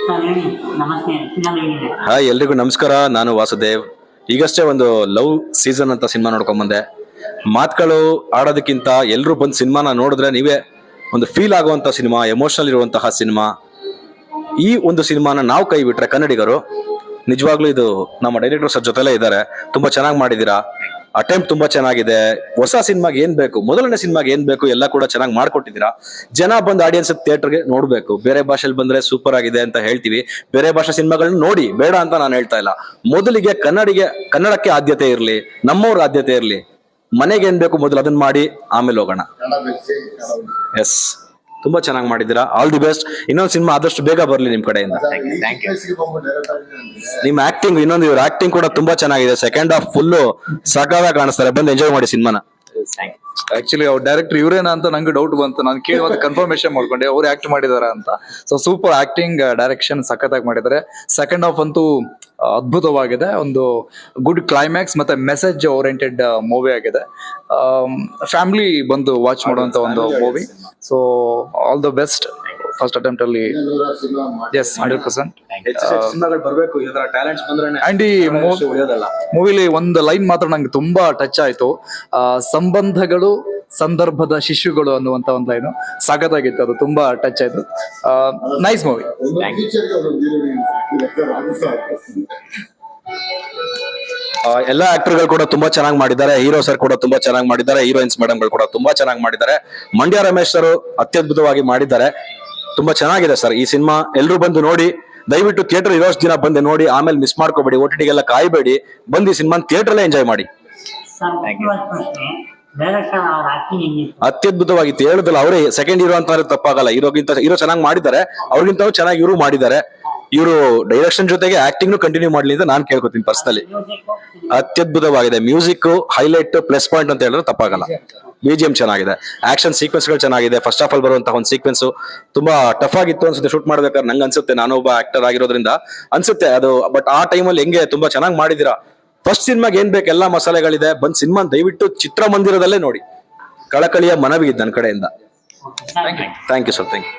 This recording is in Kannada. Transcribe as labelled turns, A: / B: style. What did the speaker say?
A: ನಮಸ್ತೆ.
B: ಹಾಯ್, ಎಲ್ರಿಗೂ ನಮಸ್ಕಾರ. ನಾನು ವಾಸುದೇವ್. ಈಗಷ್ಟೇ ಒಂದು ಲವ್ ಸೀಸನ್ ಅಂತ ಸಿನಿಮಾ ನೋಡ್ಕೊಂಡ್ ಬಂದೆ. ಮಾತುಗಳು ಆಡೋದಕ್ಕಿಂತ ಎಲ್ಲರೂ ಬಂದು ಸಿನಿಮಾನ ನೋಡಿದ್ರೆ ನೀವೇ ಒಂದು ಫೀಲ್ ಆಗುವಂತ ಸಿನಿಮಾ, ಎಮೋಷನಲ್ ಇರುವಂತಹ ಸಿನಿಮಾ. ಈ ಒಂದು ಸಿನಿಮಾನ ನಾವು ಕೈ ಬಿಟ್ರೆ ಕನ್ನಡಿಗರು ನಿಜವಾಗ್ಲೂ ಇದು ನಮ್ಮ ಡೈರೆಕ್ಟರ್ ಸರ್ ಜೊತೆಲೇ ಇದ್ದಾರೆ. ತುಂಬಾ ಚೆನ್ನಾಗಿ ಮಾಡಿದೀರಾ. ಅಟೆಂಪ್ಟ್ ತುಂಬಾ ಚೆನ್ನಾಗಿದೆ. ಹೊಸ ಸಿನಿಮಾಗೆ ಏನ್ ಬೇಕು, ಮೊದಲನೇ ಸಿನಿಮಾಗೆ ಏನ್ ಬೇಕು ಎಲ್ಲ ಕೂಡ ಚೆನ್ನಾಗಿ ಮಾಡ್ಕೊಟ್ಟಿದ್ದೀರಾ. ಜನ ಬಂದು ಆಡಿಯನ್ಸ್ ಥಿಯೇಟರ್ಗೆ ನೋಡ್ಬೇಕು. ಬೇರೆ ಭಾಷೆಲಿ ಬಂದ್ರೆ ಸೂಪರ್ ಆಗಿದೆ ಅಂತ ಹೇಳ್ತೀವಿ. ಬೇರೆ ಭಾಷೆ ಸಿನಿಮಾಗಳನ್ನ ನೋಡಿ, ಬೇಡ ಅಂತ ನಾನು ಹೇಳ್ತಾ ಇಲ್ಲ. ಮೊದಲಿಗೆ ಕನ್ನಡಕ್ಕೆ ಆದ್ಯತೆ ಇರಲಿ, ನಮ್ಮವ್ರ ಆದ್ಯತೆ ಇರಲಿ. ಮನೆಗೆ ಏನ್ ಬೇಕು ಮೊದಲು ಅದನ್ನ ಮಾಡಿ ಆಮೇಲೆ ಹೋಗೋಣ. ಎಸ್, ತುಂಬಾ ಚೆನ್ನಾಗಿ ಮಾಡಿದ್ದೀರಾ. All the best. ಇನ್ನೊಂದು ಸಿನಿಮಾ ಆದಷ್ಟು ಬೇಗ ಬರ್ಲಿ ನಿಮ್ ಕಡೆಯಿಂದ. ನಿಮ್ ಆಕ್ಟಿಂಗ್, ಇನ್ನೊಂದು ಇವ್ರ ಆಕ್ಟಿಂಗ್ ಕೂಡ ತುಂಬಾ ಚೆನ್ನಾಗಿದೆ. ಸೆಕೆಂಡ್ ಹಾಫ್ ಫುಲ್ ಸಾಕಾಗ ಕಾಣಿಸ್ತಾರೆ. ಬಂದು ಎಂಜಾಯ್ ಮಾಡಿ ಸಿನಿಮಾನ.
C: ಆಕ್ಚುಲಿ ಅವ್ರ ಡೈರೆಕ್ಟರ್ ಇವರೇನಾ ಅಂತ ನಂಗೆ ಡೌಟ್ ಬಂತು. ನಾನು ಕೇಳಿ ಒಂದು ಕನ್ಫರ್ಮೇಶನ್ ಮಾಡ್ಕೊಂಡೆ ಅವ್ರು ಆಕ್ಟ್ ಮಾಡಿದಾರ ಅಂತ. ಸೊ ಸೂಪರ್ ಆಕ್ಟಿಂಗ್, ಡೈರೆಕ್ಷನ್ ಸಖತ್ತಾಗಿ ಮಾಡಿದ್ದಾರೆ. ಸೆಕೆಂಡ್ ಹಾಫ್ ಅಂತೂ ಅದ್ಭುತವಾಗಿದೆ. ಒಂದು ಗುಡ್ ಕ್ಲೈಮ್ಯಾಕ್ಸ್ ಮತ್ತೆ ಮೆಸೇಜ್ ಓರಿಯೆಂಟೆಡ್ ಮೂವಿ ಆಗಿದೆ. ಫ್ಯಾಮಿಲಿ ಬಂದು ವಾಚ್ ಮಾಡುವಂತ ಒಂದು movie. So all the best. First attempt ಅಲ್ಲಿ ಎಸ್ 100%. ಅಂಡ್ ಈ ಮೂವಿಲಿ ಒಂದು ಲೈನ್ ಮಾತ್ರ ನಂಗೆ ತುಂಬಾ ಟಚ್ ಆಯ್ತು. ಸಂಬಂಧಗಳು ಸಂದರ್ಭದ ಶಿಶುಗಳು ಅನ್ನುವಂತ ಒಂದು ಲೈನು ಸಾಕತ್ತಾಗಿತ್ತು. ಅದು ತುಂಬಾ ಟಚ್ ಆಯ್ತು. Nice movie.
B: ಎಲ್ಲಾ ಆಕ್ಟರ್ಗಳು ಕೂಡ ತುಂಬಾ ಚೆನ್ನಾಗಿ ಮಾಡಿದ್ದಾರೆ. ಹೀರೋ ಸರ್ ಕೂಡ ತುಂಬಾ ಚೆನ್ನಾಗಿ ಮಾಡಿದ್ದಾರೆ. ಹೀರೋಯಿನ್ಸ್ ಮೇಡಮ್ ಗಳು ಕೂಡ ತುಂಬಾ ಚೆನ್ನಾಗಿ ಮಾಡಿದ್ದಾರೆ. ಮಂಡ್ಯ ರಮೇಶ್ ಸರ್ ಅತ್ಯದ್ಭುತವಾಗಿ ಮಾಡಿದ್ದಾರೆ. ತುಂಬಾ ಚೆನ್ನಾಗಿದೆ ಸರ್ ಈ ಸಿನಿಮಾ. ಎಲ್ರು ಬಂದು ನೋಡಿ. ದಯವಿಟ್ಟು ಥಿಯೇಟರ್ ಇರೋಷ್ಟು ದಿನ ಬಂದು ನೋಡಿ, ಆಮೇಲೆ ಮಿಸ್ ಮಾಡ್ಕೋಬೇಡಿ. OTTಗೆಲ್ಲ ಕಾಯ್ಬೇಡಿ. ಬಂದು ಈ ಸಿನಿಮಾ ಥಿಯೇಟರ್ ಅಲ್ಲೇ ಎಂಜಾಯ್ ಮಾಡಿ. ಅತ್ಯದ್ಭುತವಾಗಿತ್ತು. ಹೇಳುದಲ್ಲ, ಅವರೇ ಸೆಕೆಂಡ್ ಹೀರೋ ಅಂತ ತಪ್ಪಾಗಲ್ಲ. ಹೀರೋ ಚೆನ್ನಾಗಿ ಮಾಡಿದ್ದಾರೆ. ಅವ್ರಿಗಿಂತ ಚೆನ್ನಾಗಿ ಇವರು ಮಾಡಿದ್ದಾರೆ. ಇವರು ಡೈರೆಕ್ಷನ್ ಜೊತೆಗೆ ಆಕ್ಟಿಂಗ್ ಕಂಟಿನ್ಯೂ ಮಾಡ್ಲಿ ಅಂತ ನಾನು ಕೇಳ್ಕೊತೀನಿ ಪರ್ಸನಲಿ. ಅತ್ಯದ್ಭುತವಾಗಿದೆ. ಮ್ಯೂಸಿಕ್ ಹೈಲೈಟ್, ಪ್ಲಸ್ ಪಾಯಿಂಟ್ ಅಂತ ಹೇಳಿದ್ರೆ ತಪ್ಪಾಗಲ್ಲ. BGM ಚೆನ್ನಾಗಿದೆ. ಆಕ್ಷನ್ ಸೀಕ್ವೆನ್ಸ್ ಗಳು ಚೆನ್ನಾಗಿದೆ. ಫಸ್ಟ್ ಆಫ್ ಆಲ್ ಬರುವಂತಹ ಒಂದು ಸೀಕ್ವೆನ್ಸ್ ತುಂಬಾ ಟಫ್ ಆಗಿತ್ತು ಅನ್ಸುತ್ತೆ ಶೂಟ್ ಮಾಡ್ಬೇಕಾದ್ರೆ. ನಂಗೆ ಅನ್ಸುತ್ತೆ, ನಾನೊಬ್ಬ ಆಕ್ಟರ್ ಆಗಿರೋದ್ರಿಂದ ಅನ್ಸುತ್ತೆ ಅದು. ಬಟ್ ಆ ಟೈಮಲ್ಲಿ ಹೆಂಗೆ ತುಂಬಾ ಚೆನ್ನಾಗಿ ಮಾಡಿದಿರಾ. ಫಸ್ಟ್ ಸಿನಿಮಾಗೆ ಏನ್ ಬೇಕು ಎಲ್ಲಾ ಮಸಾಲೆಗಳಿದೆ. ಬಂದ್ ಸಿನಿಮಾ ದಯವಿಟ್ಟು ಚಿತ್ರಮಂದಿರದಲ್ಲೇ ನೋಡಿ. ಕಳಕಳಿಯ ಮನವಿ ನನ್ನ ಕಡೆಯಿಂದ. Thank you sir. Thank you.